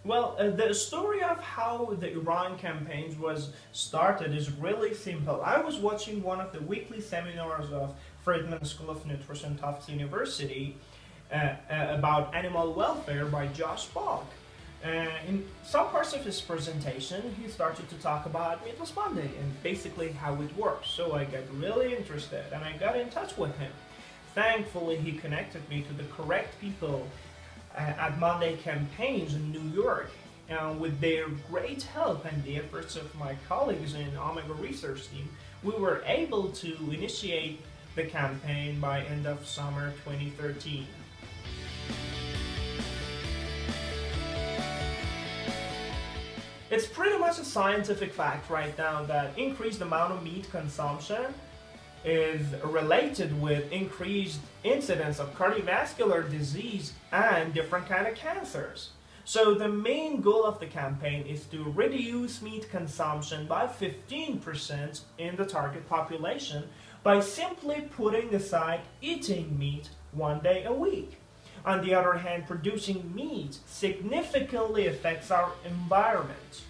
Well, the story of how the Iran campaigns was started is really simple. I was watching one of the weekly seminars of Friedman School of Nutrition, Tufts University, about animal welfare by Josh Bogg. In some parts of his presentation, he started to talk about Meatless Monday and basically how it works. So I got really interested and I got in touch with him. Thankfully, he connected me to the correct people at Monday campaigns in New York. With their great help and the efforts of my colleagues in Omega research team, we were able to initiate the campaign by end of summer 2013. It's pretty much a scientific fact right now that increased amount of meat consumption is related with increased incidence of cardiovascular disease and different kind of cancers. So the main goal of the campaign is to reduce meat consumption by 15% in the target population by simply putting aside eating meat 1 day a week. On the other hand, producing meat significantly affects our environment.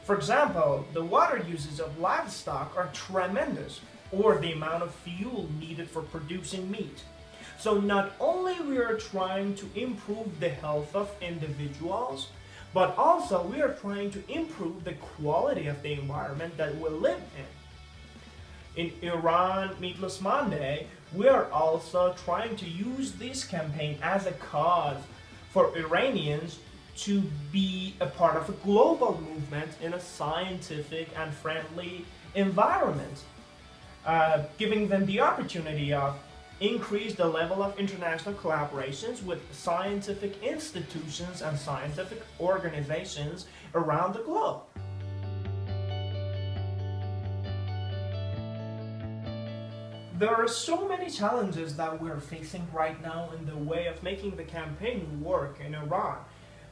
For example, the water uses of livestock are tremendous, or the amount of fuel needed for producing meat. So not only we are trying to improve the health of individuals, but also we are trying to improve the quality of the environment that we live in. In Iran Meatless Monday, we are also trying to use this campaign as a cause for Iranians to be a part of a global movement in a scientific and friendly environment, giving them the opportunity of increase the level of international collaborations with scientific institutions and scientific organizations around the globe. There are so many challenges that we're facing right now in the way of making the campaign work in Iran.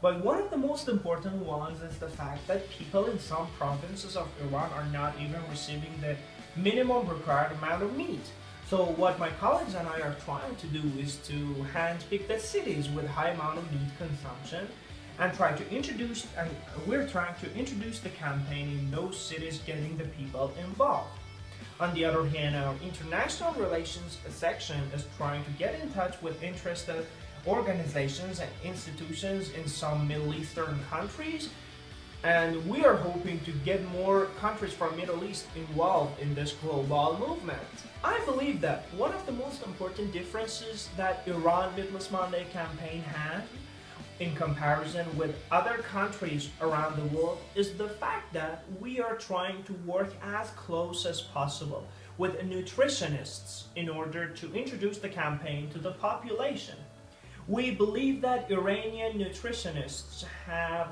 But one of the most important ones is the fact that people in some provinces of Iran are not even receiving the minimum required amount of meat. So what my colleagues and I are trying to do is to handpick the cities with high amount of meat consumption and we're trying to introduce the campaign in those cities, getting the people involved. On the other hand, our international relations section is trying to get in touch with interested organizations and institutions in some Middle Eastern countries, and we are hoping to get more countries from Middle East involved in this global movement. I believe that one of the most important differences that Iran Meatless Monday campaign has in comparison with other countries around the world is the fact that we are trying to work as close as possible with nutritionists in order to introduce the campaign to the population. We believe that Iranian nutritionists have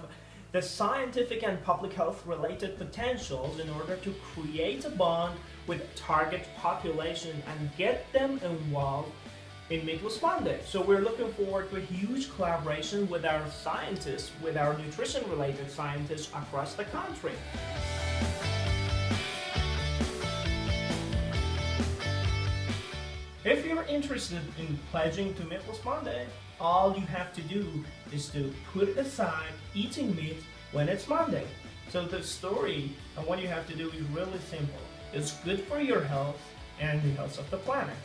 the scientific and public health related potentials in order to create a bond with target population and get them involved in Meatless Monday. So we're looking forward to a huge collaboration with our scientists, with our nutrition related scientists across the country. If you're interested in pledging to Meatless Monday, all you have to do is to put aside eating meat when it's Monday. So the story and what you have to do is really simple. It's good for your health and the health of the planet.